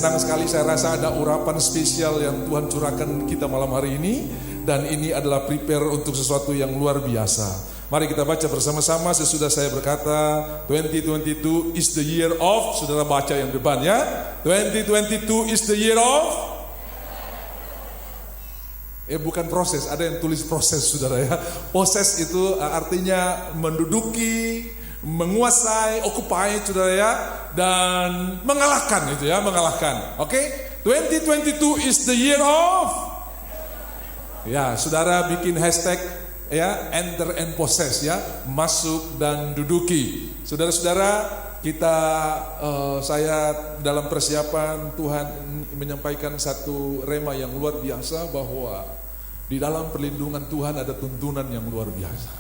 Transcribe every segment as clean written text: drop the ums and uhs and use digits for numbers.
Senang sekali saya rasa ada urapan spesial yang Tuhan curahkan kita malam hari ini. Dan ini adalah prepare untuk sesuatu yang luar biasa. Mari kita baca bersama-sama sesudah saya berkata 2022 is the year of. Saudara baca yang depan ya. 2022 is the year of. Bukan proses, ada yang tulis proses saudara ya. Proses itu artinya menduduki, menguasai, occupy saudara ya, dan mengalahkan itu ya, mengalahkan. Oke? 2022 is the year of. Ya, saudara bikin hashtag ya, enter and possess ya, masuk dan duduki. Saudara-saudara, saya dalam persiapan Tuhan menyampaikan satu rema yang luar biasa bahwa di dalam perlindungan Tuhan ada tuntunan yang luar biasa.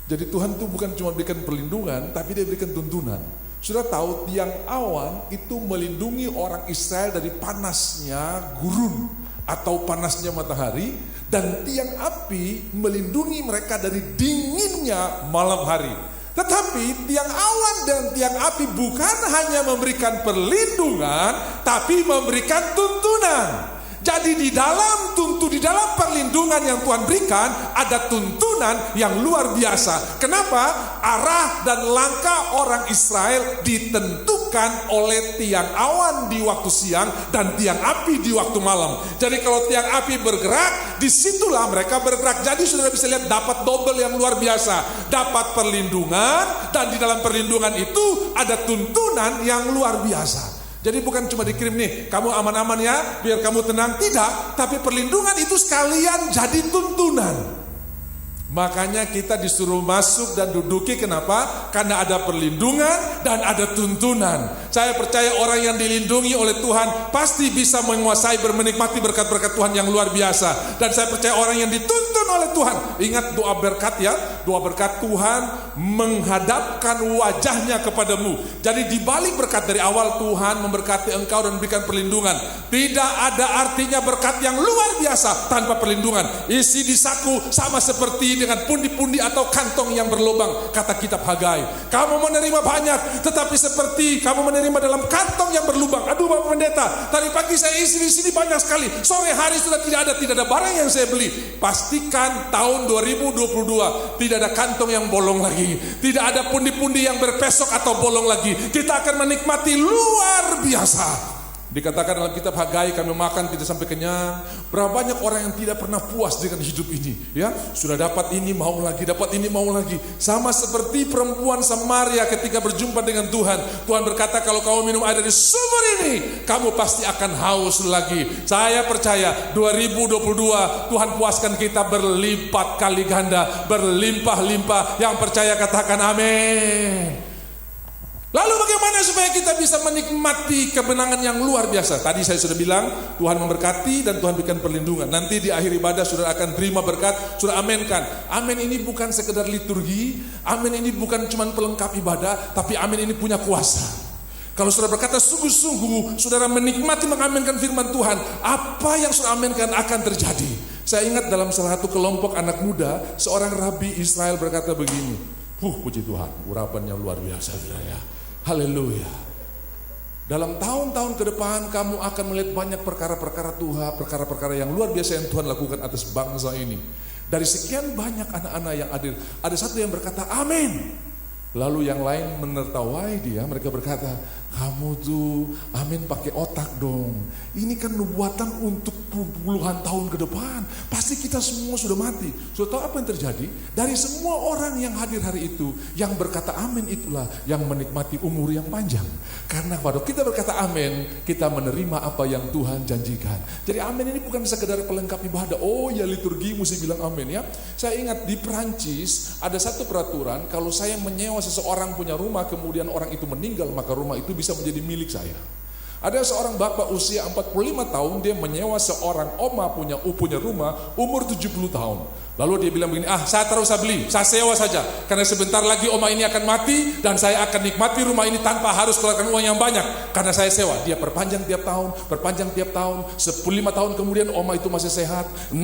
Jadi Tuhan itu bukan cuma berikan perlindungan, tapi dia berikan tuntunan. Sudah tahu tiang awan itu melindungi orang Israel dari panasnya gurun atau panasnya matahari, dan tiang api melindungi mereka dari dinginnya malam hari. Tetapi tiang awan dan tiang api bukan hanya memberikan perlindungan, tapi memberikan tuntunan. Jadi di dalam perlindungan yang Tuhan berikan ada tuntunan yang luar biasa. Kenapa? Arah dan langkah orang Israel ditentukan oleh tiang awan di waktu siang dan tiang api di waktu malam. Jadi kalau tiang api bergerak, disitulah mereka bergerak. Jadi saudara bisa lihat dapat double yang luar biasa. Dapat perlindungan, dan di dalam perlindungan itu ada tuntunan yang luar biasa. Jadi bukan cuma dikirim nih, kamu aman-aman ya, biar kamu tenang. Tidak, tapi perlindungan itu sekalian jadi tuntunan. Makanya kita disuruh masuk dan duduki. Kenapa? Karena ada perlindungan dan ada tuntunan. Saya percaya orang yang dilindungi oleh Tuhan pasti bisa menguasai, menikmati berkat-berkat Tuhan yang luar biasa. Dan saya percaya orang yang dituntun oleh Tuhan, ingat doa berkat ya, doa berkat Tuhan menghadapkan wajahnya kepadamu. Jadi di balik berkat dari awal Tuhan memberkati engkau dan memberikan perlindungan. Tidak ada artinya berkat yang luar biasa tanpa perlindungan. Isi di saku sama seperti dengan pundi-pundi atau kantong yang berlubang, kata kitab Hagai. Kamu menerima banyak, tetapi seperti kamu menerima dalam kantong yang berlubang. Aduh Bapak Pendeta, tadi pagi saya isi di sini banyak sekali, sore hari sudah tidak ada barang yang saya beli. Pastikan tahun 2022 tidak ada kantong yang bolong lagi, tidak ada pundi-pundi yang berpesok atau bolong lagi. Kita akan menikmati luar biasa. Dikatakan dalam kitab Hagai, kami makan tidak sampai kenyang. Berapa banyak orang yang tidak pernah puas dengan hidup ini, ya? Sudah dapat ini mau lagi, dapat ini mau lagi. Sama seperti perempuan Samaria ketika berjumpa dengan Tuhan. Tuhan berkata, kalau kamu minum air dari sumur ini, kamu pasti akan haus lagi. Saya percaya 2022 Tuhan puaskan kita berlipat kali ganda, berlimpah-limpah. Yang percaya katakan amin. Lalu bagaimana supaya kita bisa menikmati kemenangan yang luar biasa? Tadi saya sudah bilang, Tuhan memberkati dan Tuhan berikan perlindungan. Nanti di akhir ibadah saudara akan terima berkat, saudara amenkan. Amin ini bukan sekedar liturgi, amin ini bukan cuma pelengkap ibadah, tapi amin ini punya kuasa. Kalau saudara berkata sungguh-sungguh, saudara menikmati mengaminkan firman Tuhan, apa yang saudara aminkan akan terjadi. Saya ingat dalam salah satu kelompok anak muda, seorang rabi Israel berkata begini, puji Tuhan, urapannya luar biasa saudara ya. Haleluya. Dalam tahun-tahun ke depan kamu akan melihat banyak perkara-perkara Tuhan, perkara-perkara yang luar biasa yang Tuhan lakukan atas bangsa ini. Dari sekian banyak anak-anak yang hadir, ada satu yang berkata amin. Lalu yang lain menertawai dia, mereka berkata, kamu tuh amin pakai otak dong. Ini kan nubuatan untuk puluhan tahun ke depan. Pasti kita semua sudah mati. Sudah tahu apa yang terjadi? Dari semua orang yang hadir hari itu, yang berkata amin itulah yang menikmati umur yang panjang. Karena pada kita berkata amin, kita menerima apa yang Tuhan janjikan. Jadi amin ini bukan sekedar pelengkap ibadah. Oh ya liturgi mesti bilang amin ya. Saya ingat di Perancis ada satu peraturan, kalau saya menyewa seseorang punya rumah kemudian orang itu meninggal, maka rumah itu bisa menjadi milik saya. Ada seorang bapak usia 45 tahun, dia menyewa seorang oma punya rumah umur 70 tahun. Lalu dia bilang begini, saya tak usah beli, saya sewa saja. Karena sebentar lagi oma ini akan mati dan saya akan nikmati rumah ini tanpa harus keluarkan uang yang banyak. Karena saya sewa. Dia perpanjang tiap tahun. 15 tahun kemudian oma itu masih sehat. 10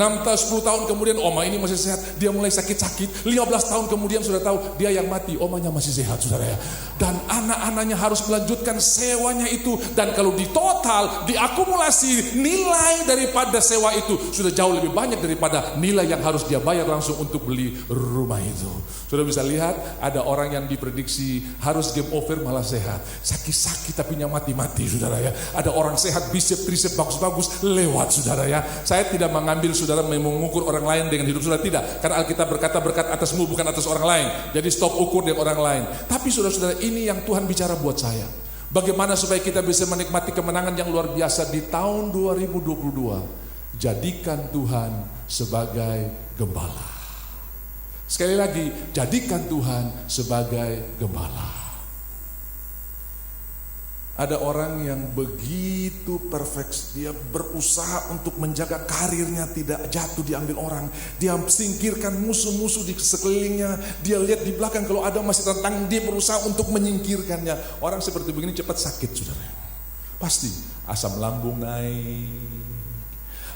tahun kemudian oma ini masih sehat. Dia mulai sakit-sakit. 15 tahun kemudian sudah tahu dia yang mati, omanya masih sehat, saudara ya. Dan anak-anaknya harus melanjutkan sewanya itu. Dan kalau di total, diakumulasi nilai daripada sewa itu sudah jauh lebih banyak daripada nilai yang harus dia bayar langsung untuk beli rumah itu. Sudah bisa lihat, ada orang yang diprediksi harus game over malah sehat. Sakit-sakit tapi mati-mati, saudara ya. Ada orang sehat, bicep, tricep bagus-bagus, lewat, saudara ya. Saya tidak mengambil saudara mengukur orang lain dengan hidup saudara, tidak. Karena Alkitab berkata berkat atasmu bukan atas orang lain. Jadi stop ukur dengan orang lain. Tapi saudara-saudara, ini yang Tuhan bicara buat saya. Bagaimana supaya kita bisa menikmati kemenangan yang luar biasa di tahun 2022. Jadikan Tuhan sebagai gembala. Sekali lagi, jadikan Tuhan sebagai gembala. Ada orang yang begitu perfect, dia berusaha untuk menjaga karirnya tidak jatuh diambil orang. Dia singkirkan musuh-musuh di sekelilingnya. Dia lihat di belakang kalau ada masih tentang, dia berusaha untuk menyingkirkannya. Orang seperti begini cepat sakit, saudara. Pasti asam lambung naik,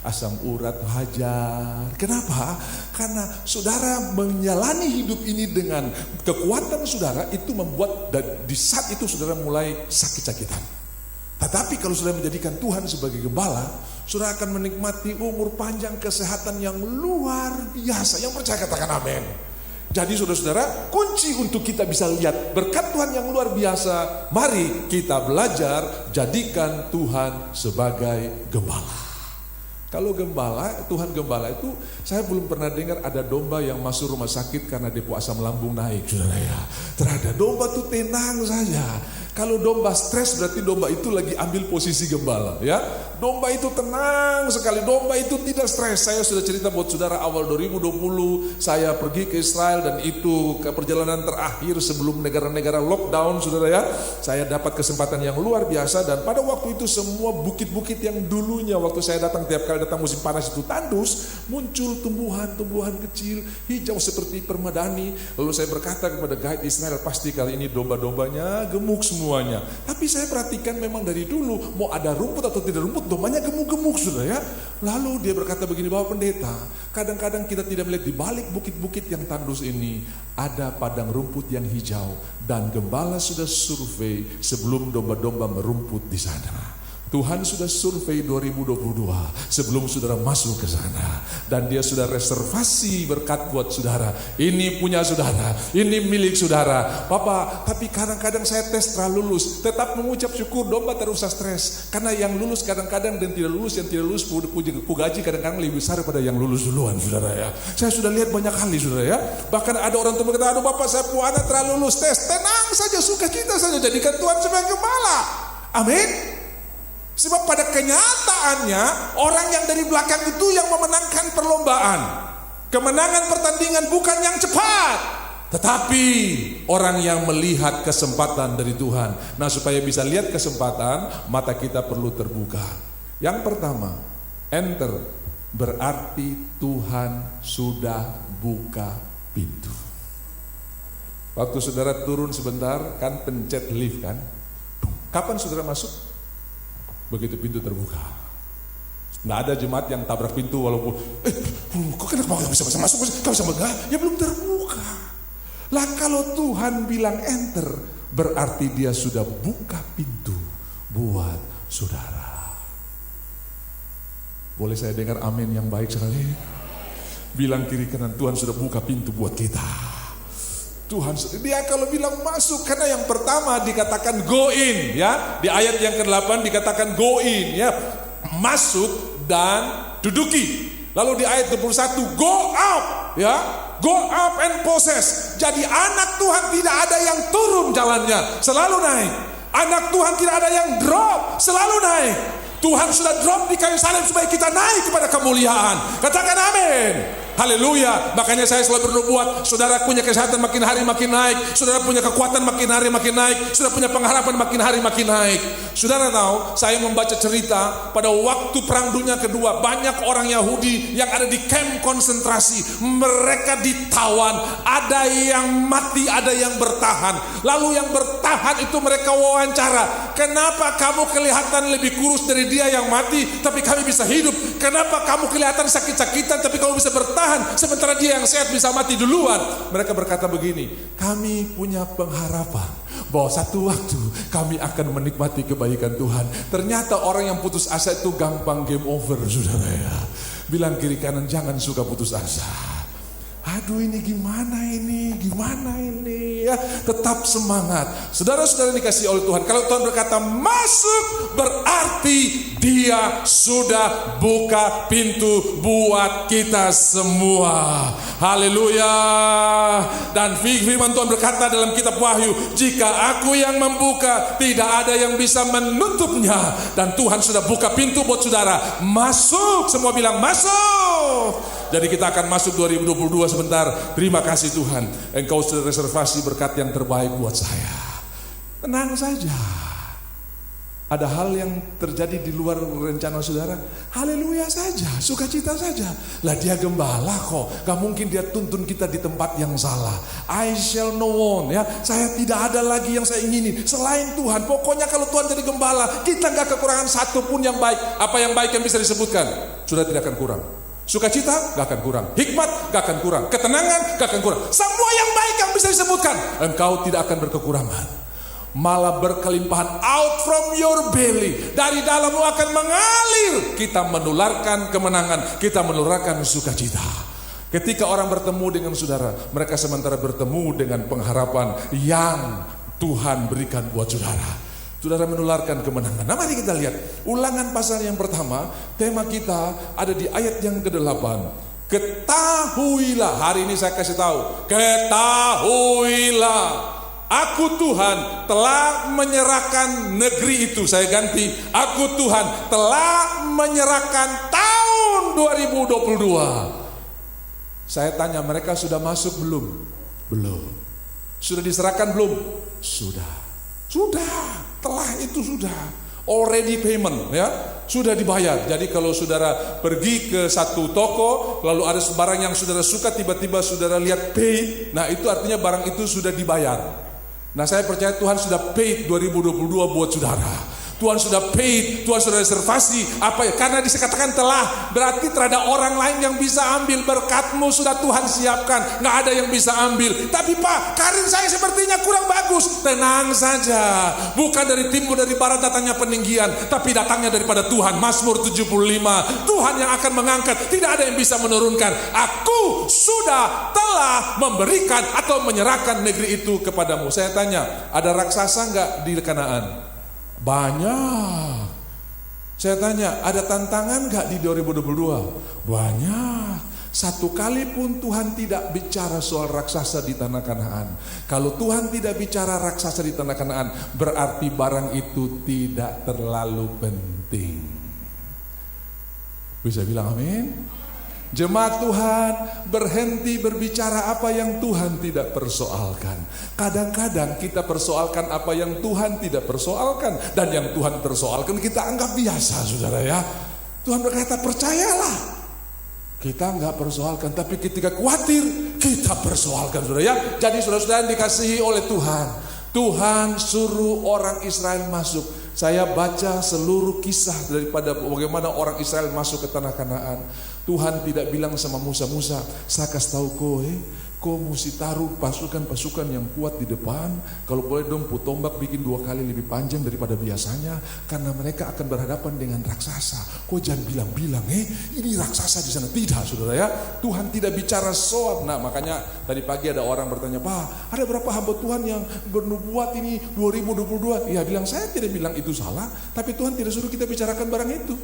asam urat hajar. Kenapa? Karena saudara menjalani hidup ini dengan kekuatan saudara itu membuat di saat itu saudara mulai sakit-sakitan. Tetapi kalau saudara menjadikan Tuhan sebagai gembala, saudara akan menikmati umur panjang, kesehatan yang luar biasa. Yang percaya katakan amin. Jadi saudara-saudara, kunci untuk kita bisa lihat berkat Tuhan yang luar biasa, mari kita belajar jadikan Tuhan sebagai gembala. Kalau gembala, Tuhan gembala itu, saya belum pernah dengar ada domba yang masuk rumah sakit karena depo asam lambung naik, saudara ya. Terada domba itu tenang saja. Kalau domba stres berarti domba itu lagi ambil posisi gembala, ya. Domba itu tenang sekali, domba itu tidak stres. Saya sudah cerita buat saudara awal 2020 saya pergi ke Israel dan itu ke perjalanan terakhir sebelum negara-negara lockdown, saudara ya. Saya dapat kesempatan yang luar biasa dan pada waktu itu semua bukit-bukit yang dulunya waktu saya datang tiap kali datang musim panas itu tandus, muncul tumbuhan-tumbuhan kecil hijau seperti permadani. Lalu saya berkata kepada guide Israel, pasti kali ini domba-dombanya gemuk semuanya. Tapi saya perhatikan memang dari dulu mau ada rumput atau tidak rumput, dombanya gemuk-gemuk, saudara ya. Lalu dia berkata begini, Bapak Pendeta, kadang-kadang kita tidak melihat di balik bukit-bukit yang tandus ini ada padang rumput yang hijau dan gembala sudah survei sebelum domba-domba merumput di sana. Tuhan sudah survei 2022 sebelum saudara masuk ke sana dan dia sudah reservasi berkat buat saudara. Ini punya saudara, ini milik saudara. Bapak, tapi kadang-kadang saya tes terlalu lulus. Tetap mengucap syukur, domba tak usah stres. Karena yang lulus kadang-kadang dan tidak lulus, yang tidak lulus gaji kadang-kadang lebih besar pada yang lulus duluan, saudara ya. Saya sudah lihat banyak kali, saudara ya. Bahkan ada orang tua berkata, aduh Bapak, saya anak terlalu lulus tes. Tenang saja, sukacita saja, jadikan Tuhan sebagai gembala. Amin. Sebab pada kenyataannya orang yang dari belakang itu yang memenangkan perlombaan. Kemenangan pertandingan bukan yang cepat, tetapi orang yang melihat kesempatan dari Tuhan. Nah, supaya bisa lihat kesempatan, mata kita perlu terbuka. Yang pertama, enter berarti Tuhan sudah buka pintu. Waktu saudara turun sebentar, kan pencet lift kan? Kapan saudara masuk? Begitu pintu terbuka. Nggak ada jemaat yang tabrak pintu walaupun kok kenapa nggak bisa masuk? Nggak bisa enggak? Ya belum terbuka. Lah kalau Tuhan bilang enter, berarti dia sudah buka pintu buat saudara. Boleh saya dengar amin yang baik sekali? Bilang kiri kanan, Tuhan sudah buka pintu buat kita. Tuhan, dia kalau bilang masuk, karena yang pertama dikatakan go in, ya. Di ayat yang ke-8 dikatakan go in, ya. Masuk dan duduki. Lalu di ayat 21 go out, ya. Go up and possess. Jadi anak Tuhan tidak ada yang turun jalannya, selalu naik. Anak Tuhan tidak ada yang drop, selalu naik. Tuhan sudah drop di kayu salib supaya kita naik kepada kemuliaan. Katakan amin. Haleluya. Makanya saya selalu bernubuat, saudara punya kesehatan makin hari makin naik, saudara punya kekuatan makin hari makin naik, saudara punya pengharapan makin hari makin naik. Saudara tahu, saya membaca cerita pada waktu Perang Dunia Kedua, banyak orang Yahudi yang ada di kamp konsentrasi, mereka ditawan, ada yang mati, ada yang bertahan. Lalu yang bertahan itu mereka wawancara, kenapa kamu kelihatan lebih kurus dari dia yang mati, tapi kami bisa hidup? Kenapa kamu kelihatan sakit-sakitan, tapi kamu bisa bertahan, sementara dia yang sehat bisa mati duluan? Mereka berkata begini, kami punya pengharapan bahwa satu waktu kami akan menikmati kebaikan Tuhan. Ternyata orang yang putus asa itu gampang game over, saudara ya. Bilang kiri kanan, jangan suka putus asa. Aduh, ini gimana ya. Tetap semangat. Saudara-saudara dikasih oleh Tuhan, kalau Tuhan berkata masuk, berarti Dia sudah buka pintu buat kita semua. Haleluya. Dan firman Tuhan berkata dalam kitab Wahyu, jika aku yang membuka, tidak ada yang bisa menutupnya. Dan Tuhan sudah buka pintu buat saudara. Masuk, semua bilang masuk. Jadi kita akan masuk 2022 sebentar. Terima kasih Tuhan, Engkau sudah reservasi berkat yang terbaik buat saya. Tenang saja. Ada hal yang terjadi di luar rencana saudara, haleluya saja, sukacita saja. Lah dia gembala kok, gak mungkin dia tuntun kita di tempat yang salah. I shall know on, ya. Saya tidak ada lagi yang saya ingini selain Tuhan. Pokoknya kalau Tuhan jadi gembala, kita gak kekurangan satu pun yang baik. Apa yang baik yang bisa disebutkan? Sudah tidak akan kurang. Sukacita gak akan kurang, hikmat gak akan kurang, ketenangan gak akan kurang. Semua yang baik yang bisa disebutkan, engkau tidak akan berkekurangan, malah berkelimpahan. Out from your belly, dari dalammu akan mengalir. Kita menularkan kemenangan, kita menularkan sukacita. Ketika orang bertemu dengan saudara, mereka sementara bertemu dengan pengharapan yang Tuhan berikan buat saudara. Saudara menularkan kemenangan. Nah, mari kita lihat Ulangan pasal yang pertama. Tema kita ada di ayat yang ke-8. Ketahuilah, hari ini saya kasih tahu, ketahuilah, aku Tuhan telah menyerahkan negeri itu. Saya ganti, aku Tuhan telah menyerahkan tahun 2022. Saya tanya, mereka sudah masuk belum? Belum. Sudah diserahkan belum? Sudah. Telah itu sudah. Already payment, ya. Sudah dibayar. Jadi kalau saudara pergi ke satu toko, lalu ada barang yang saudara suka, tiba-tiba saudara lihat pay, nah itu artinya barang itu sudah dibayar. Nah, saya percaya Tuhan sudah pay 2022 buat saudara. Tuhan sudah paid, Tuhan sudah reservasi. Apa ya? Karena dikatakan telah, berarti terhadap orang lain yang bisa ambil berkatmu sudah Tuhan siapkan. Nggak ada yang bisa ambil. Tapi Pak, karir saya sepertinya kurang bagus. Tenang saja, bukan dari timur dari barat datangnya peninggian, tapi datangnya daripada Tuhan. Mazmur 75, Tuhan yang akan mengangkat, tidak ada yang bisa menurunkan. Aku sudah telah memberikan atau menyerahkan negeri itu kepadamu. Saya tanya, ada raksasa nggak di Kanaan? Banyak. Saya tanya, ada tantangan gak di 2022? Banyak. Satu kali pun Tuhan tidak bicara soal raksasa di tanah Kanaan. Kalau Tuhan tidak bicara raksasa di tanah Kanaan, berarti barang itu tidak terlalu penting. Bisa bilang amin? Jemaat Tuhan, berhenti berbicara apa yang Tuhan tidak persoalkan. Kadang-kadang kita persoalkan apa yang Tuhan tidak persoalkan, dan yang Tuhan persoalkan kita anggap biasa, saudara ya. Tuhan berkata, percayalah. Kita enggak persoalkan, tapi ketika khawatir kita persoalkan, saudara ya. Jadi saudara-saudara yang dikasihi oleh Tuhan, Tuhan suruh orang Israel masuk. Saya baca seluruh kisah daripada bagaimana orang Israel masuk ke tanah Kanaan. Tuhan tidak bilang sama Musa, saya kasih tahu kau mesti taruh pasukan-pasukan yang kuat di depan. Kalau boleh dong tombak bikin 2 kali lebih panjang daripada biasanya, karena mereka akan berhadapan dengan raksasa. Kau jangan bilang-bilang, ini raksasa di sana. Tidak, saudara ya. Tuhan tidak bicara soal. Nah, makanya tadi pagi ada orang bertanya, Pak, ada berapa hamba Tuhan yang bernubuat ini 2022? Ya, bilang, saya tidak bilang itu salah, tapi Tuhan tidak suruh kita bicarakan barang itu.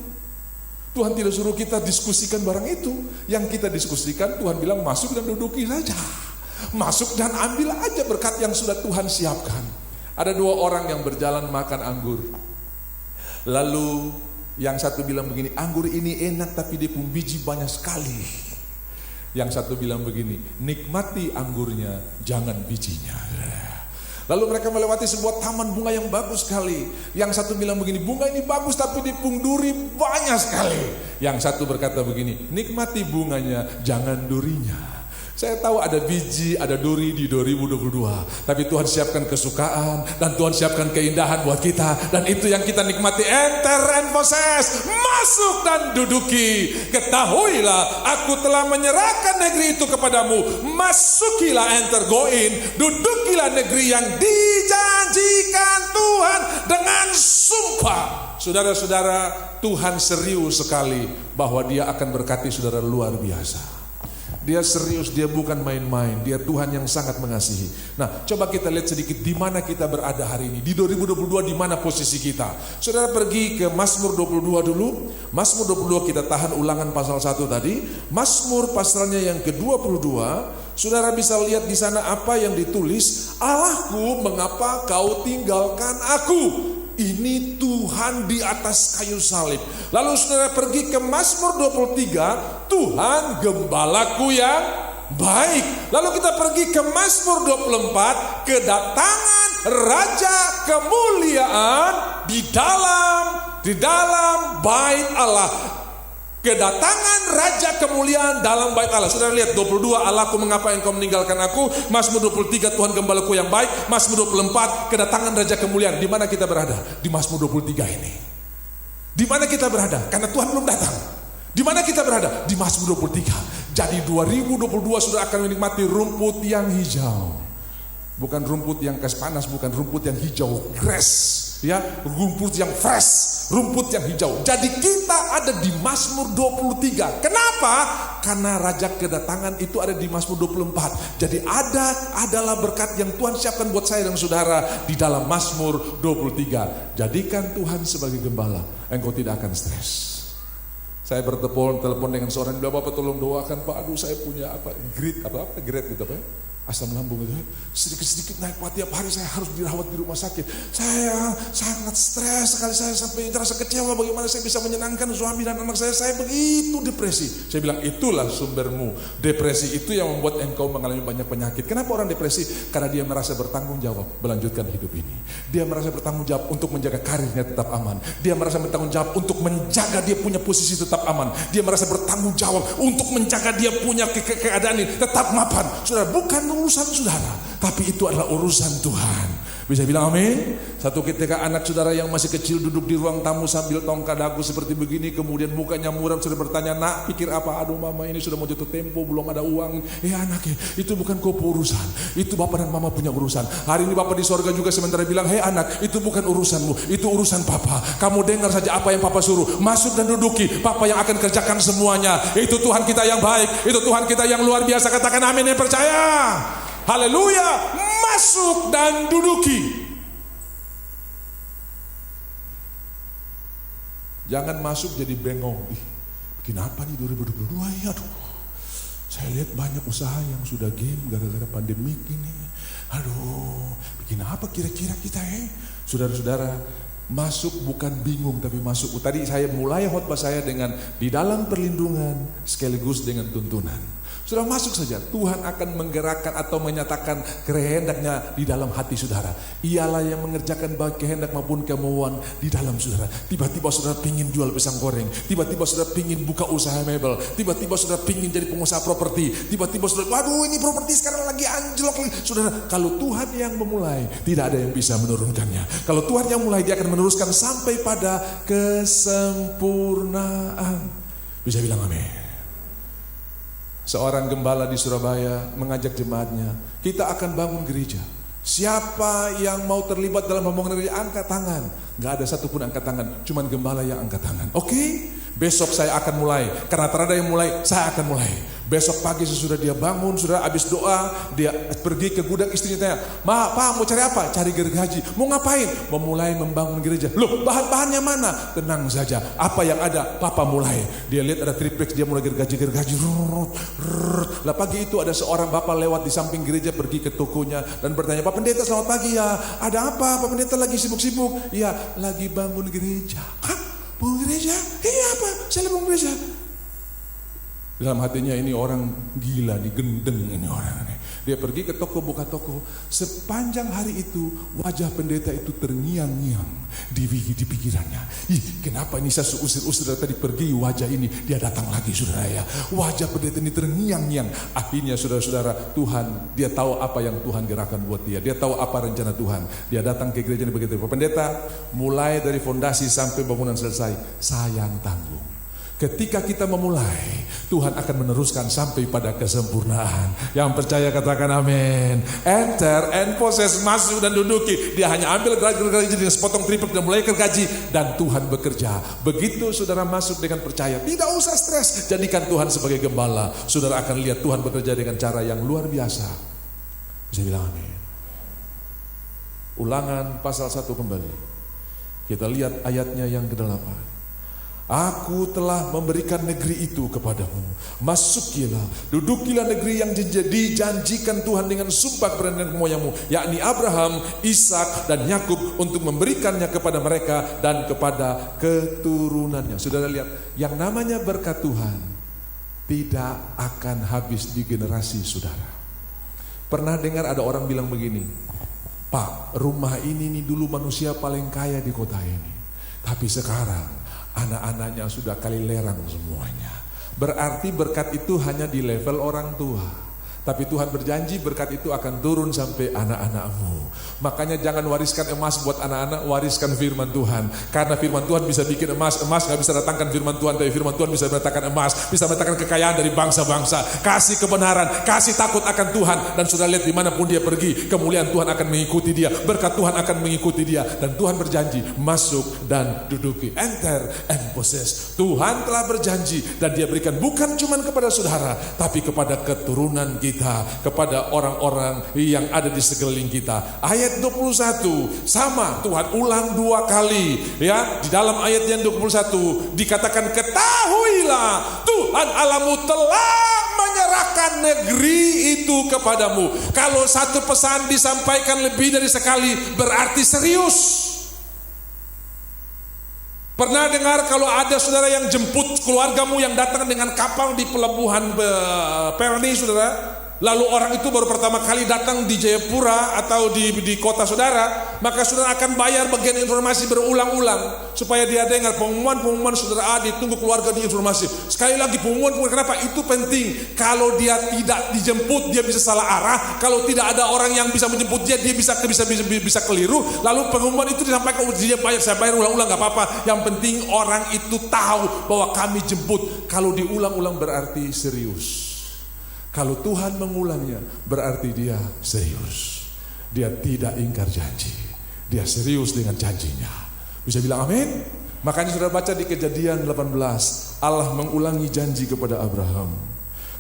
Tuhan tidak suruh kita diskusikan barang itu. Yang kita diskusikan, Tuhan bilang masuk dan duduki saja. Masuk dan ambil aja berkat yang sudah Tuhan siapkan. Ada 2 orang yang berjalan makan anggur. Lalu yang satu bilang begini, anggur ini enak tapi dia pun biji banyak sekali. Yang satu bilang begini, nikmati anggurnya, jangan bijinya. Lalu mereka melewati sebuah taman bunga yang bagus sekali. Yang satu bilang begini, bunga ini bagus tapi di pung duri banyak sekali. Yang satu berkata begini, nikmati bunganya, jangan durinya. Saya tahu ada biji, ada duri di 2022. Tapi Tuhan siapkan kesukaan dan Tuhan siapkan keindahan buat kita. Dan itu yang kita nikmati. Enter and possess. Masuk dan duduki. Ketahuilah aku telah menyerahkan negeri itu kepadamu. Masukilah, enter, go in. Dudukilah negeri yang dijanjikan Tuhan dengan sumpah. Saudara-saudara, Tuhan serius sekali bahwa Dia akan berkati saudara luar biasa. Dia serius, dia bukan main-main. Dia Tuhan yang sangat mengasihi. Nah, coba kita lihat sedikit di mana kita berada hari ini. Di 2022 di mana posisi kita. Saudara pergi ke Mazmur 22 dulu. Mazmur 22 kita tahan ulangan pasal 1 tadi. Mazmur pasalnya yang ke-22. Saudara bisa lihat di sana apa yang ditulis. Allahku, mengapa kau tinggalkan aku? Ini Tuhan di atas kayu salib. Lalu saudara pergi ke Mazmur 23, Tuhan gembalaku yang baik. Lalu kita pergi ke Mazmur 24, kedatangan Raja kemuliaan di dalam bait Allah. Kedatangan Raja kemuliaan dalam bait Allah. Saudara lihat 22, Allahku mengapa engkau meninggalkan aku. Mazmur 23, Tuhan gembalaku yang baik. Mazmur 24, kedatangan Raja kemuliaan. Di mana kita berada? Di Mazmur 23 ini. Di mana kita berada? Karena Tuhan belum datang. Di mana kita berada? Di Mazmur 23. Jadi 2022 sudah akan menikmati rumput yang hijau. Bukan rumput yang panas, bukan rumput yang hijau, grass. Ya, rumput yang fresh, rumput yang hijau. Jadi kita ada di Mazmur 23. Kenapa? Karena Raja kedatangan itu ada di Mazmur 24. Jadi adalah berkat yang Tuhan siapkan buat saya dan saudara di dalam Mazmur 23. Jadikan Tuhan sebagai gembala, engkau tidak akan stres. Saya telepon dengan seorang, Bapak tolong doakan Pak, aduh saya punya grid gitu apa ya? Asam lambung itu sedikit-sedikit naik Pak, tiap hari saya harus dirawat di rumah sakit. Saya sangat stres sekali, saya sampai terasa kecewa bagaimana saya bisa menyenangkan suami dan anak saya begitu depresi. Saya bilang itulah sumbermu. Depresi itu yang membuat engkau mengalami banyak penyakit. Kenapa orang depresi? Karena dia merasa bertanggung jawab melanjutkan hidup ini. Dia merasa bertanggung jawab untuk menjaga karirnya tetap aman. Dia merasa bertanggung jawab untuk menjaga dia punya posisi tetap aman. Dia merasa bertanggung jawab untuk menjaga dia punya keadaan ini tetap mapan. Saudara, bukan urusan saudara, tapi itu adalah urusan Tuhan. Bisa bilang amin? Satu ketika anak saudara yang masih kecil duduk di ruang tamu sambil tongkat dagu seperti begini, kemudian mukanya muram, sudah bertanya, nak pikir apa? Aduh mama ini sudah mau jatuh tempo, belum ada uang. Anaknya, itu bukan kau urusan, itu bapak dan mama punya urusan. Hari ini bapak di sorga juga sementara bilang, anak, itu bukan urusanmu, itu urusan papa. Kamu dengar saja apa yang papa suruh, masuk dan duduki, papa yang akan kerjakan semuanya. Itu Tuhan kita yang baik, itu Tuhan kita yang luar biasa. Katakan amin yang percaya. Haleluya. Masuk dan duduki. Jangan masuk jadi bengong. Kenapa nih 2022 ya? Aduh, saya lihat banyak usaha yang sudah game gara-gara pandemi ini. Aduh, kenapa kira-kira kita Saudara-saudara, masuk bukan bingung tapi masuk. Tadi saya mulai khotbah saya dengan di dalam perlindungan sekaligus dengan tuntunan. Sudah masuk saja, Tuhan akan menggerakkan atau menyatakan kehendaknya di dalam hati saudara. Ialah yang mengerjakan baik kehendak maupun kemauan di dalam saudara. Tiba-tiba saudara pingin jual pisang goreng, tiba-tiba saudara pingin buka usaha mebel, tiba-tiba saudara pingin jadi pengusaha properti, tiba-tiba saudara, waduh ini properti sekarang lagi anjlok. Saudara, kalau Tuhan yang memulai, tidak ada yang bisa menurunkannya. Kalau Tuhan yang mulai, Dia akan meneruskan sampai pada kesempurnaan. Bisa bilang amin. Seorang gembala di Surabaya mengajak jemaatnya, kita akan bangun gereja. Siapa yang mau terlibat dalam pembangunan gereja, angkat tangan. Gak ada satupun angkat tangan, cuman gembala yang angkat tangan. Oke, besok saya akan mulai. Karena terada yang mulai, saya akan mulai. Besok pagi sesudah dia bangun, sudah habis doa, dia pergi ke gudang, istrinya tanya, Pak mau cari apa? Cari gergaji. Mau ngapain? Memulai membangun gereja. Loh, bahan-bahannya mana? Tenang saja, apa yang ada, Papa mulai. Dia lihat ada triplex, dia mulai gergaji. Lah pagi itu ada seorang bapak lewat di samping gereja, pergi ke tokonya dan bertanya, Pak Pendeta selamat pagi ya. Ada apa? Pak Pendeta lagi sibuk-sibuk? Iya, lagi bangun gereja. Hah? Bangun gereja? Iya apa? Saya bangun gereja. Dalam hatinya ini orang gila, digendeng ini orang ini. Dia pergi ke toko, buka toko. Sepanjang hari itu wajah pendeta itu terngiang-ngiang di pikirannya. Kenapa ini saya usir-usir dari tadi pergi wajah ini, dia datang lagi saudara ya. Wajah pendeta ini terngiang-ngiang. Akhirnya saudara-saudara, Tuhan, dia tahu apa yang Tuhan gerakan buat dia. Dia tahu apa rencana Tuhan. Dia datang ke gereja ini begitu. Pendeta, mulai dari fondasi sampai bangunan selesai, saya yang tanggung. Ketika kita memulai, Tuhan akan meneruskan sampai pada kesempurnaan. Yang percaya katakan amin. Enter and possess, masuk dan duduki. Dia hanya ambil gaji dengan sepotong tripek dan mulai kergaji, dan Tuhan bekerja. Begitu saudara masuk dengan percaya, tidak usah stres. Jadikan Tuhan sebagai gembala. Saudara akan lihat Tuhan bekerja dengan cara yang luar biasa. Bisa bilang amin. Ulangan pasal 1 kembali. Kita lihat ayatnya yang ke-8. Aku telah memberikan negeri itu kepadamu. Masukilah, dudukilah negeri yang dijanjikan Tuhan dengan sumpah kepada nenek moyangmu, yakni Abraham, Ishak dan Yakub, untuk memberikannya kepada mereka dan kepada keturunannya. Saudara lihat, yang namanya berkat Tuhan tidak akan habis di generasi saudara. Pernah dengar ada orang bilang begini, Pak, rumah ini nih dulu manusia paling kaya di kota ini, tapi sekarang anak-anaknya sudah kali lerang semuanya. Berarti berkat itu hanya di level orang tua. Tapi Tuhan berjanji berkat itu akan turun sampai anak-anakmu. Makanya jangan wariskan emas buat anak-anak, wariskan firman Tuhan. Karena firman Tuhan bisa bikin emas gak bisa datangkan firman Tuhan. Tapi firman Tuhan bisa mendatangkan emas, bisa mendatangkan kekayaan dari bangsa-bangsa. Kasih kebenaran, kasih takut akan Tuhan. Dan sudah lihat dimanapun dia pergi, kemuliaan Tuhan akan mengikuti dia, berkat Tuhan akan mengikuti dia. Dan Tuhan berjanji, masuk dan duduki. Enter and possess. Tuhan telah berjanji, dan dia berikan bukan cuma kepada saudara, tapi kepada keturunan kita, kepada orang-orang yang ada di sekeliling kita. Ayat 21 sama, Tuhan ulang 2 kali ya. Di dalam ayat yang 21 dikatakan, ketahuilah Tuhan Allahmu telah menyerahkan negeri itu kepadamu. Kalau satu pesan disampaikan lebih dari sekali, berarti serius. Pernah dengar kalau ada saudara yang jemput keluargamu yang datang dengan kapal di pelabuhan Perni, saudara? Lalu orang itu baru pertama kali datang di Jayapura atau di kota saudara, maka saudara akan bayar bagian informasi berulang-ulang supaya dia dengar pengumuman saudara A, ditunggu keluarga di informasi. Sekali lagi pengumuman, kenapa? Itu penting. Kalau dia tidak dijemput, dia bisa salah arah. Kalau tidak ada orang yang bisa menjemput dia, dia bisa keliru. Lalu pengumuman itu disampaikan, dia bayar, saya bayar ulang-ulang, gak apa-apa. Yang penting orang itu tahu bahwa kami jemput. Kalau diulang-ulang berarti serius. Kalau Tuhan mengulangnya, berarti dia serius. Dia tidak ingkar janji. Dia serius dengan janjinya. Bisa bilang amin? Makanya saudara baca di Kejadian 18, Allah mengulangi janji kepada Abraham.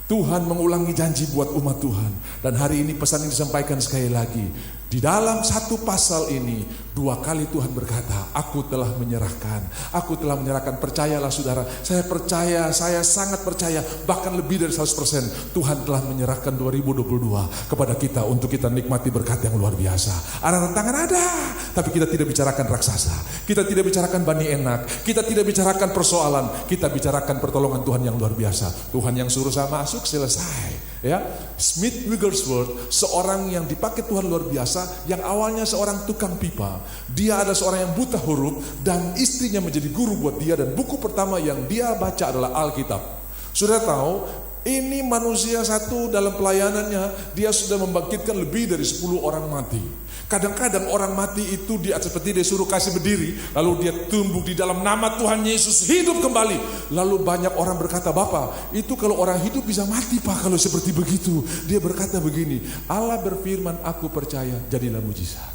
Tuhan mengulangi janji buat umat Tuhan. Dan hari ini pesan yang disampaikan sekali lagi. Di dalam satu pasal ini, 2 kali Tuhan berkata, aku telah menyerahkan. Aku telah menyerahkan. Percayalah saudara, saya percaya, saya sangat percaya, bahkan lebih dari 100%, Tuhan telah menyerahkan 2022 kepada kita untuk kita nikmati berkat yang luar biasa. Ada tantangan, ada, tapi kita tidak bicarakan raksasa, kita tidak bicarakan bani enak, kita tidak bicarakan persoalan, kita bicarakan pertolongan Tuhan yang luar biasa. Tuhan yang suruh saya masuk, selesai. Ya, Smith Wigglesworth, seorang yang dipakai Tuhan luar biasa, yang awalnya seorang tukang pipa. Dia adalah seorang yang buta huruf, dan istrinya menjadi guru buat dia, dan buku pertama yang dia baca adalah Alkitab. Sudah tahu, ini manusia satu dalam pelayanannya, dia sudah membangkitkan lebih dari 10 orang mati. Kadang-kadang orang mati itu dia seperti dia suruh kasih berdiri, lalu dia tumbuh di dalam nama Tuhan Yesus, hidup kembali. Lalu banyak orang berkata, Bapak, itu kalau orang hidup bisa mati Pak kalau seperti begitu. Dia berkata begini, Allah berfirman, aku percaya, jadilah mujizat.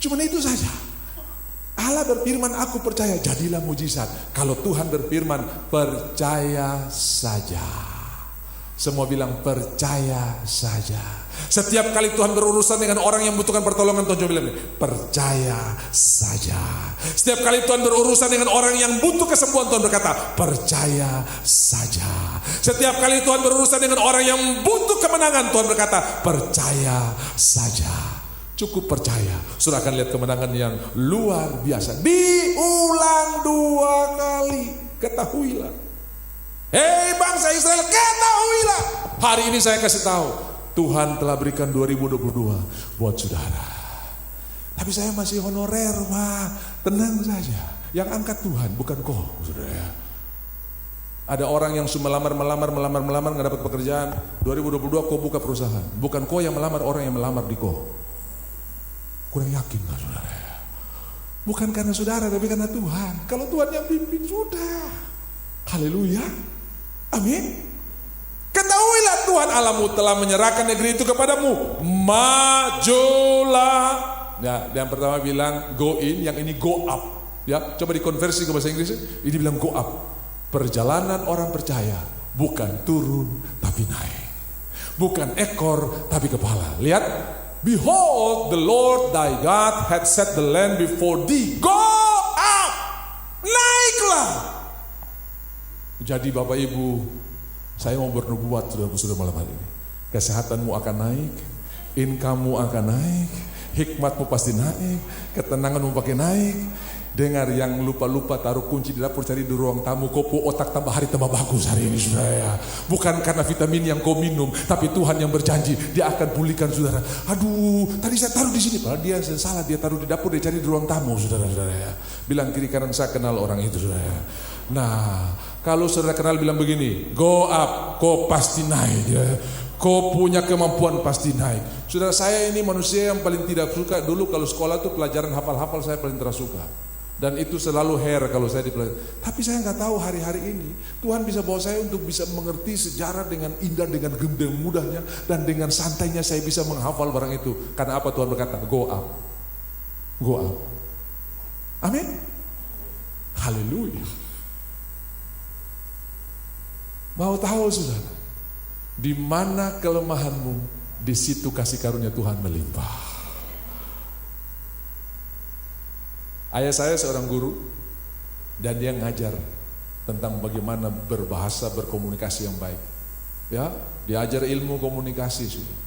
Cuman itu saja. Allah berfirman, aku percaya, jadilah mujizat. Kalau Tuhan berfirman, percaya saja. Semua bilang percaya saja. Setiap kali Tuhan berurusan dengan orang yang membutuhkan pertolongan, Tuhan bilang percaya saja. Setiap kali Tuhan berurusan dengan orang yang butuh kesembuhan, Tuhan berkata percaya saja. Setiap kali Tuhan berurusan dengan orang yang butuh kemenangan, Tuhan berkata percaya saja. Cukup percaya, saudara akan lihat kemenangan yang luar biasa. Diulang 2 kali, ketahuilah. Hei bangsa Israel, ketahuilah. Hari ini saya kasih tahu, Tuhan telah berikan 2022 buat saudara. Tapi saya masih honorer, Pak. Tenang saja. Yang angkat Tuhan, bukan kau, saudara. Ada orang yang melamar nggak dapat pekerjaan. 2022 kau buka perusahaan. Bukan kau yang melamar, orang yang melamar di kau. Kurang yakin lah, saudara. Bukan karena saudara, tapi karena Tuhan. Kalau Tuhan yang pimpin, sudah. Haleluya. Amin. Ketahuilah Tuhan Allahmu telah menyerahkan negeri itu kepadamu. Majulah. Ya, yang pertama bilang go in, yang ini go up. Ya, coba dikonversi ke bahasa Inggris. Ini bilang go up. Perjalanan orang percaya bukan turun tapi naik. Bukan ekor tapi kepala. Lihat. Behold, the Lord thy God had set the land before thee. Go up. Naiklah. Jadi Bapak Ibu, saya mau bernubuat saudara-saudara malam hari ini. Kesehatanmu akan naik, income-mu akan naik, hikmatmu pasti naik, ketenanganmu pakai naik. Dengar yang lupa-lupa taruh kunci di dapur, cari di ruang tamu, kopo otak tambah hari tambah bagus hari ini saudara. Bukan karena vitamin yang kau minum, tapi Tuhan yang berjanji dia akan pulihkan saudara. Aduh, tadi saya taruh di sini, padahal dia salah, dia taruh di dapur, dia cari di ruang tamu saudara-saudara. Bilang kiri kanan, saya kenal orang itu saudara. Nah, kalau saudara kenal bilang begini, go up, kau pasti naik ya. Kau punya kemampuan pasti naik. Saudara, saya ini manusia yang paling tidak suka dulu kalau sekolah tuh pelajaran hafal-hafal, saya paling tidak suka. Dan itu selalu kalau saya dipelajari. Tapi saya nggak tahu hari-hari ini Tuhan bisa bawa saya untuk bisa mengerti sejarah dengan indah, dengan mudahnya, dan dengan santainya saya bisa menghafal barang itu. Karena apa Tuhan berkata, go up, go up. Amin. Haleluya. Mau tahu saudara, di mana kelemahanmu, di situ kasih karunia Tuhan melimpah. Ayah saya seorang guru dan dia ngajar tentang bagaimana berbahasa, berkomunikasi yang baik. Ya, dia ajar ilmu komunikasi sudah.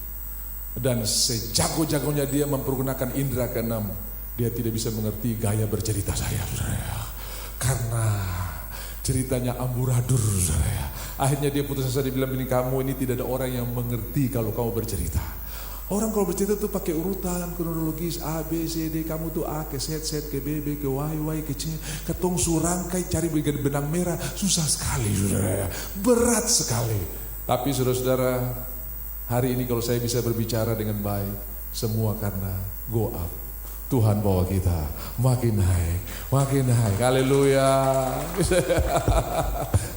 Dan sejago-jagonya dia mempergunakan indera keenam, dia tidak bisa mengerti gaya bercerita saya, saudara. Karena ceritanya amburadul, saudara. Akhirnya dia putus asa, dia bilang, kamu ini tidak ada orang yang mengerti kalau kamu bercerita. Orang kalau bercerita tuh pakai urutan kronologis A, B, C, D. Kamu tuh A ke Z, Z ke B, B ke Y, Y ke C. Ketong surangkai cari bagian benang merah. Susah sekali saudara. Berat sekali. Tapi saudara-saudara, hari ini kalau saya bisa berbicara dengan baik, semua karena go up. Tuhan bawa kita makin naik, makin naik. Haleluya.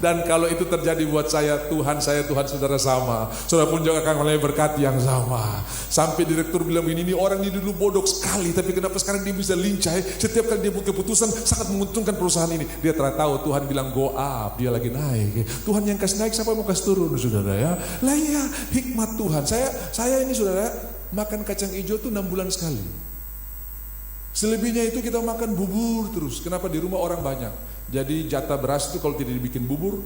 Dan kalau itu terjadi buat saya, Tuhan saudara sama. Saudara pun juga akan oleh berkat yang sama. Sampai direktur bilang ini orang ini dulu bodoh sekali, tapi kenapa sekarang dia bisa lincah? Setiap kali dia buat keputusan sangat menguntungkan perusahaan ini. Dia telah tahu Tuhan bilang go up, dia lagi naik. Tuhan yang kasih naik, siapa yang mau kasih turun, saudara ya? Lah ya, hikmat Tuhan. Saya ini saudara makan kacang hijau tuh 6 bulan sekali. Selebihnya itu kita makan bubur terus. Kenapa? Di rumah orang banyak. Jadi jatah beras itu kalau tidak dibikin bubur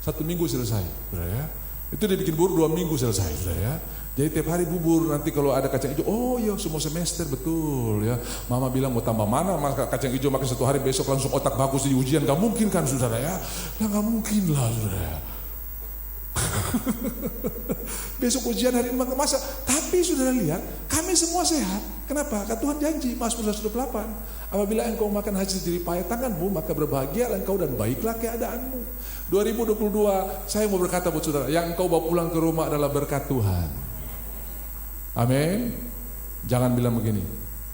1 minggu selesai, ya. Itu dibikin bubur 2 minggu selesai, ya. Jadi tiap hari bubur. Nanti kalau ada kacang hijau, oh iya semua semester betul ya. Mama bilang mau tambah mana makan kacang hijau, makan 1 hari besok langsung otak bagus di ujian. Gak mungkin kan saudara ya? Nah gak mungkin lah saudara. Besok ujian hari ini makan masa. Tapi saudara lihat, kami semua sehat. Kenapa? Kata Tuhan janji, Mazmur 128, apabila engkau makan hasil jerih payah tanganmu, maka berbahagialah engkau dan baiklah keadaanmu. 2022, saya mau berkata buat saudara, yang engkau bawa pulang ke rumah adalah berkat Tuhan. Amin. Jangan bilang begini,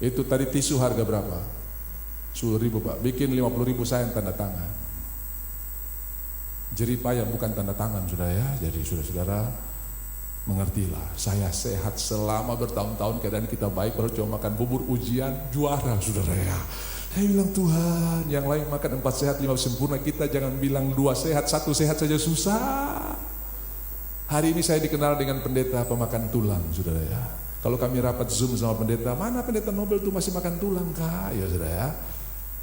itu tadi tisu harga berapa? 10.000 Pak, bikin 50.000 saya yang tanda tangan. Jerih payah bukan tanda tangan saudara ya. Jadi saudara-saudara mengertilah, saya sehat selama bertahun-tahun, keadaan kita baik, baru cuma makan bubur ujian juara saudara ya. Saya bilang Tuhan, yang lain makan 4 sehat 5 sempurna, kita jangan bilang 2 sehat 1 sehat saja susah. Hari ini saya dikenal dengan pendeta pemakan tulang saudara ya. Kalau kami rapat Zoom sama pendeta, mana pendeta Nobel tuh masih makan tulang kak ya saudara ya.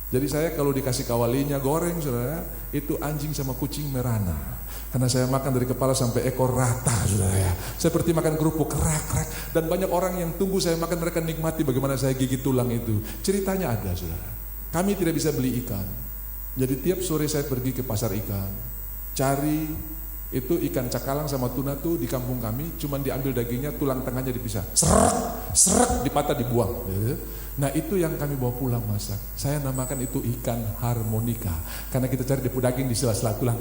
Jadi saya kalau dikasih kawalinya goreng saudara, itu anjing sama kucing merana. Karena saya makan dari kepala sampai ekor rata saudara ya. Seperti makan kerupuk kerak-kerak. Dan banyak orang yang tunggu saya makan, mereka nikmati bagaimana saya gigit tulang itu. Ceritanya ada saudara. Kami tidak bisa beli ikan. Jadi tiap sore saya pergi ke pasar ikan. cari itu ikan cakalang sama tuna tuh di kampung kami, cuman diambil dagingnya, tulang tengahnya dipisah, serak dipatah dibuang. Nah itu yang kami bawa pulang masak. Saya namakan itu ikan harmonika, karena kita cari depuk daging di sela-sela tulang.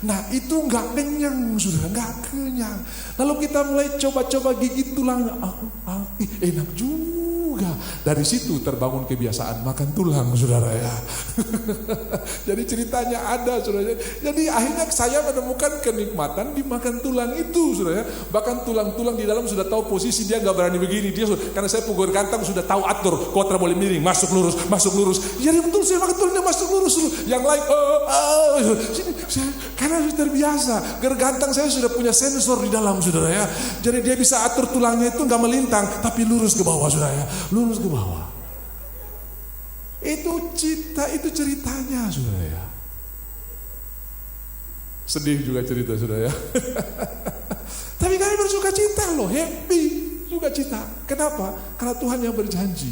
Nah itu nggak kenyang, sudah nggak kenyang. Lalu kita mulai coba-coba gigit tulang, enak juga. Dari situ terbangun kebiasaan makan tulang, saudara ya. Jadi ceritanya ada, saudara. Jadi akhirnya saya menemukan kenikmatan dimakan tulang itu, saudara. Bahkan tulang-tulang di dalam sudah tahu posisi, dia nggak berani begini. Dia karena saya pukul gantang sudah tahu atur, kotra boleh miring, masuk lurus. Jadi betul saya makan tulangnya masuk lurus. Yang lain, karena sudah terbiasa. Gergantang saya sudah punya sensor di dalam, saudara ya. Jadi dia bisa atur tulangnya itu nggak melintang, tapi lurus ke bawah, saudara ya. Lurus ke bawah. Itu ceritanya, saudara ya. Sedih juga cerita, saudara ya. Tapi kami bersuka cita loh, happy, suka cita. Kenapa? Karena Tuhan yang berjanji,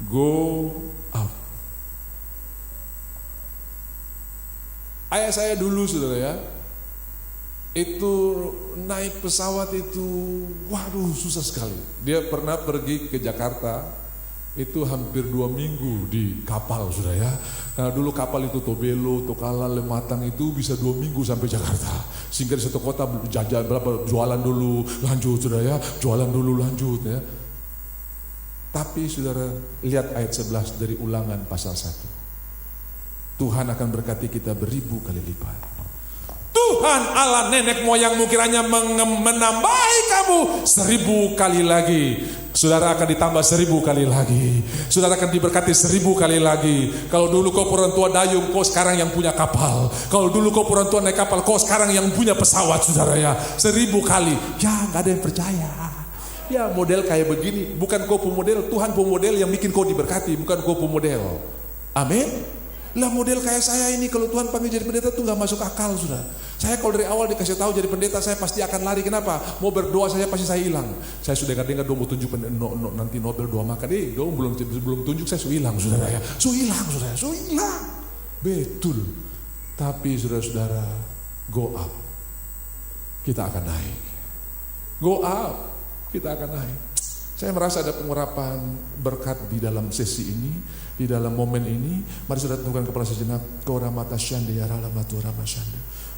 go up. Ayah saya dulu, saudara ya, itu naik pesawat itu, waduh susah sekali. Dia pernah pergi ke Jakarta, itu hampir 2 minggu di kapal, saudara ya. Nah dulu kapal itu Tobelo, Tokala, Lematang itu bisa 2 minggu sampai Jakarta. Sehingga di satu kota jajan berapa, jualan dulu lanjut, saudara ya, jualan dulu lanjut ya. Tapi saudara lihat ayat 11 dari Ulangan pasal 1. Tuhan akan berkati kita 1000 kali lipat. Tuhan Allah nenek moyangmu kiranya menambahi kamu 1000 kali lagi. Saudara akan ditambah 1000 kali lagi. Saudara akan diberkati 1000 kali lagi. Kalau dulu kau orang tua dayung, kau sekarang yang punya kapal. Kalau dulu kau orang tua naik kapal, kau sekarang yang punya pesawat, saudara ya. 1000 kali. Ya gak ada yang percaya. Ya model kayak begini, bukan kau pemodel, Tuhan pemodel yang bikin kau diberkati, bukan kau pemodel. Amin. Lah model kayak saya ini kalau Tuhan panggil jadi pendeta tuh gak masuk akal, sudah. Saya kalau dari awal dikasih tahu jadi pendeta, saya pasti akan lari. Kenapa? Mau berdoa saya pasti saya hilang. Saya sudah dengar mau tunjuk nanti Nobel doa makan. Belum tunjuk saya hilang, saudara ya. Hilang, saudara. Hilang. Betul. Tapi saudara-saudara, go up. Kita akan naik. Go up. Kita akan naik. Saya merasa ada pengurapan berkat di dalam sesi ini, di dalam momen ini. Mari saudara tundukkan kepala sejenak.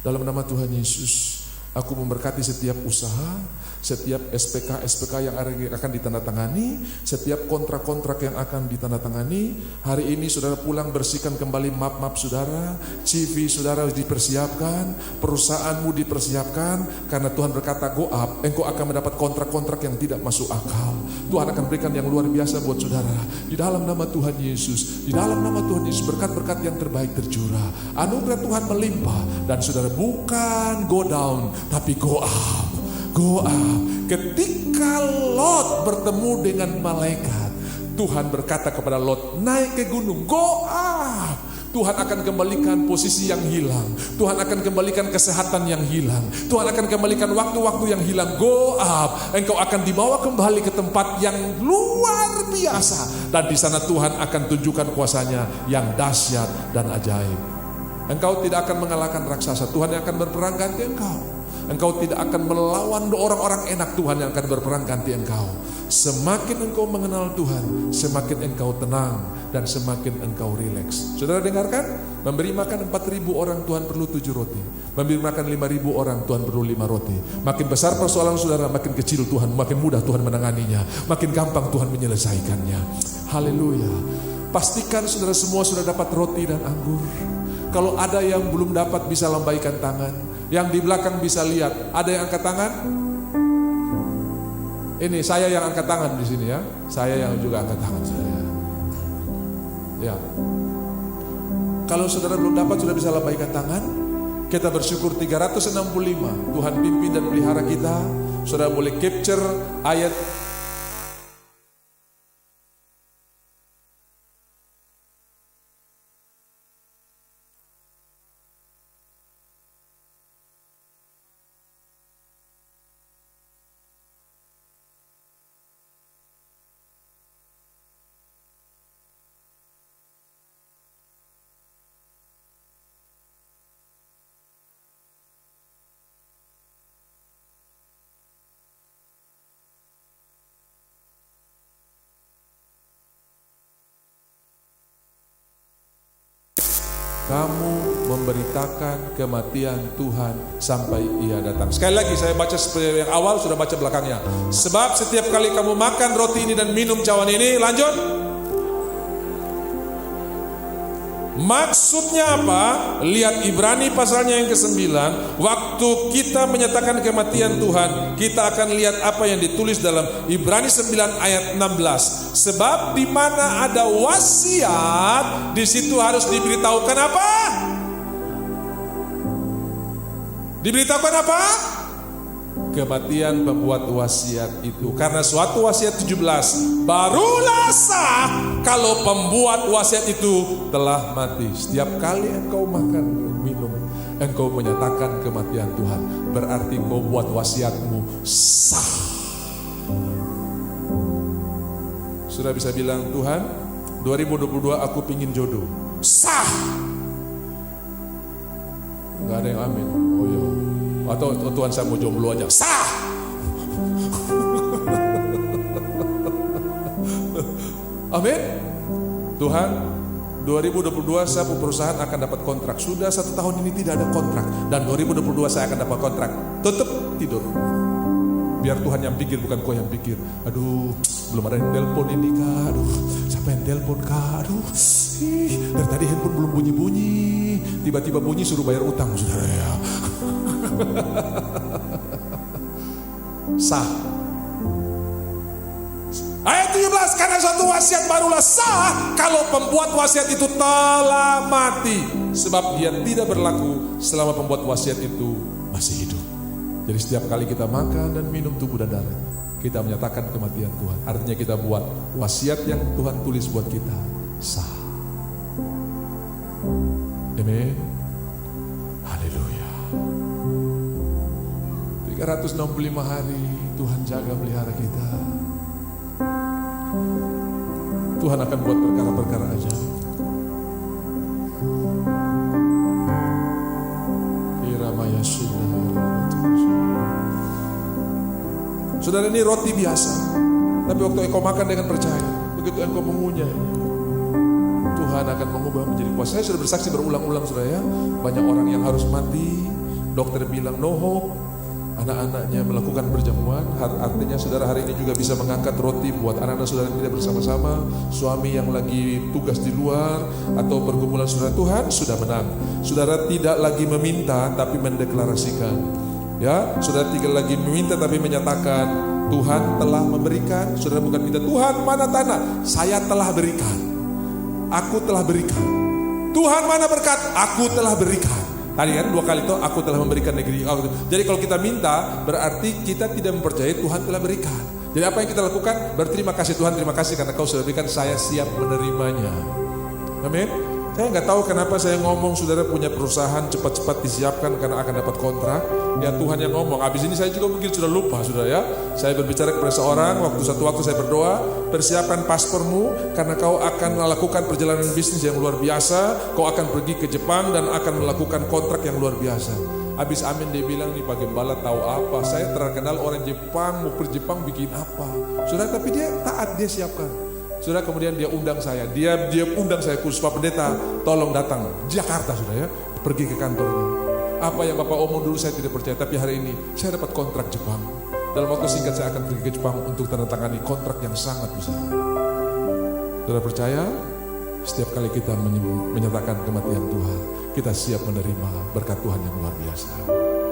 Dalam nama Tuhan Yesus, aku memberkati setiap usaha, setiap SPK yang akan ditandatangani, setiap kontrak-kontrak yang akan ditandatangani. Hari ini saudara pulang bersihkan kembali map-map saudara, CV saudara dipersiapkan, perusahaanmu dipersiapkan, karena Tuhan berkata go up, engkau akan mendapat kontrak-kontrak yang tidak masuk akal. Tuhan akan berikan yang luar biasa buat saudara. Di dalam nama Tuhan Yesus, di dalam nama Tuhan Yesus, berkat-berkat yang terbaik tercurah, anugerah Tuhan melimpah, dan saudara bukan go down, tapi go up. Go up. Ketika Lot bertemu dengan malaikat, Tuhan berkata kepada Lot, naik ke gunung, go up. Tuhan akan kembalikan posisi yang hilang. Tuhan akan kembalikan kesehatan yang hilang. Tuhan akan kembalikan waktu-waktu yang hilang. Go up. Engkau akan dibawa kembali ke tempat yang luar biasa. Dan di sana Tuhan akan tunjukkan kuasanya yang dahsyat dan ajaib. Engkau tidak akan mengalahkan raksasa. Tuhan yang akan berperang ganti engkau. Engkau tidak akan melawan orang-orang enak. Tuhan yang akan berperang ganti engkau. Semakin engkau mengenal Tuhan, semakin engkau tenang dan semakin engkau rileks. Saudara dengarkan, memberi makan 4.000 orang Tuhan perlu 7 roti. Memberi makan 5.000 orang Tuhan perlu 5 roti. Makin besar persoalan saudara, makin kecil Tuhan, makin mudah Tuhan menanganinya, makin gampang Tuhan menyelesaikannya. Haleluya. Pastikan saudara semua sudah dapat roti dan anggur. Kalau ada yang belum dapat bisa lambaikan tangan. Yang di belakang bisa lihat. Ada yang angkat tangan? Ini saya yang angkat tangan di sini ya. Saya yang juga angkat tangan saya. Ya. Kalau saudara belum dapat sudah bisa lambaikan tangan. Kita bersyukur 365. Tuhan pimpin dan pelihara kita. Saudara boleh capture ayat kamu memberitakan kematian Tuhan sampai Ia datang. Sekali lagi saya baca seperti yang awal, sudah baca belakangnya. Sebab setiap kali kamu makan roti ini dan minum cawan ini, lanjut. Maksudnya apa? Lihat Ibrani pasalnya yang ke-9. Waktu kita menyatakan kematian Tuhan, kita akan lihat apa yang ditulis dalam Ibrani 9 ayat 16. Sebab di mana ada wasiat, di situ harus diberitahukan apa? Diberitahukan apa? Kematian pembuat wasiat itu. Karena suatu wasiat 17 barulah sah kalau pembuat wasiat itu telah mati. Setiap kali engkau makan minum, engkau menyatakan kematian Tuhan, berarti engkau buat wasiatmu sah. Sudah bisa bilang, Tuhan 2022 aku pingin jodoh. Sah. Gak ada yang amin. Oh iya. Atau Tuhan saya mau jomblo aja. Sah. Amin. Tuhan 2022 saya perusahaan akan dapat kontrak. Sudah 1 tahun ini tidak ada kontrak. Dan 2022 saya akan dapat kontrak. Tutup tidur. Biar Tuhan yang pikir, bukan kau yang pikir. Aduh, belum ada yang telepon ini kak. Aduh, siapa yang telepon kak? Aduh, dari tadi handphone belum bunyi-bunyi. Tiba-tiba bunyi suruh bayar utang, saudara ya. Sah. Ayat 17, karena suatu wasiat barulah sah kalau pembuat wasiat itu telah mati. Sebab dia tidak berlaku selama pembuat wasiat itu masih hidup. Jadi setiap kali kita makan dan minum tubuh dan darah, kita menyatakan kematian Tuhan. Artinya kita buat wasiat yang Tuhan tulis buat kita sah. Amin. Haleluya. 365 hari Tuhan jaga melihara kita. Tuhan akan buat perkara-perkara ajaib. Iramaya Saudara, ini roti biasa, tapi waktu engkau makan dengan percaya, begitu engkau mengunyah, Tuhan akan mengubah menjadi kuasa. Saya sudah bersaksi berulang-ulang, saudara ya, banyak orang yang harus mati, dokter bilang no hope, anak-anaknya melakukan perjamuan. Artinya saudara hari ini juga bisa mengangkat roti buat anak-anak saudara yang tidak bersama-sama, suami yang lagi tugas di luar, atau pergumulan saudara. Tuhan sudah menang. Saudara tidak lagi meminta tapi mendeklarasikan. Ya, saudara tidak lagi meminta tapi menyatakan Tuhan telah memberikan. Saudara bukan minta, Tuhan mana tanah? Saya telah berikan. Aku telah berikan. Tuhan mana berkat? Aku telah berikan. Tadi kan 2 kali itu aku telah memberikan negeri. Jadi kalau kita minta berarti kita tidak mempercayai Tuhan telah berikan. Jadi apa yang kita lakukan? Berterima kasih Tuhan, terima kasih karena kau sudah berikan, saya siap menerimanya. Amin. Saya nggak tahu kenapa saya ngomong saudara punya perusahaan cepat-cepat disiapkan karena akan dapat kontrak. Ya Tuhan yang ngomong. Habis ini saya juga mungkin sudah lupa saudara ya. Saya berbicara kepada seorang, satu waktu saya berdoa, persiapkan paspormu karena kau akan melakukan perjalanan bisnis yang luar biasa. Kau akan pergi ke Jepang dan akan melakukan kontrak yang luar biasa. Habis amin dia bilang, nih Pak Gembala tahu apa? Saya terkenal orang Jepang, mau pergi Jepang bikin apa? Saudara, tapi dia taat, dia siapkan. Saudara, kemudian dia undang saya, dia undang saya khusus, Pak Pendeta tolong datang Jakarta saudara ya, pergi ke kantornya. Apa yang Bapak omong dulu saya tidak percaya, tapi hari ini saya dapat kontrak Jepang. Dalam waktu singkat saya akan pergi ke Jepang untuk tandatangani kontrak yang sangat besar. Saudara percaya? Setiap kali kita menyatakan kematian Tuhan, kita siap menerima berkat Tuhan yang luar biasa.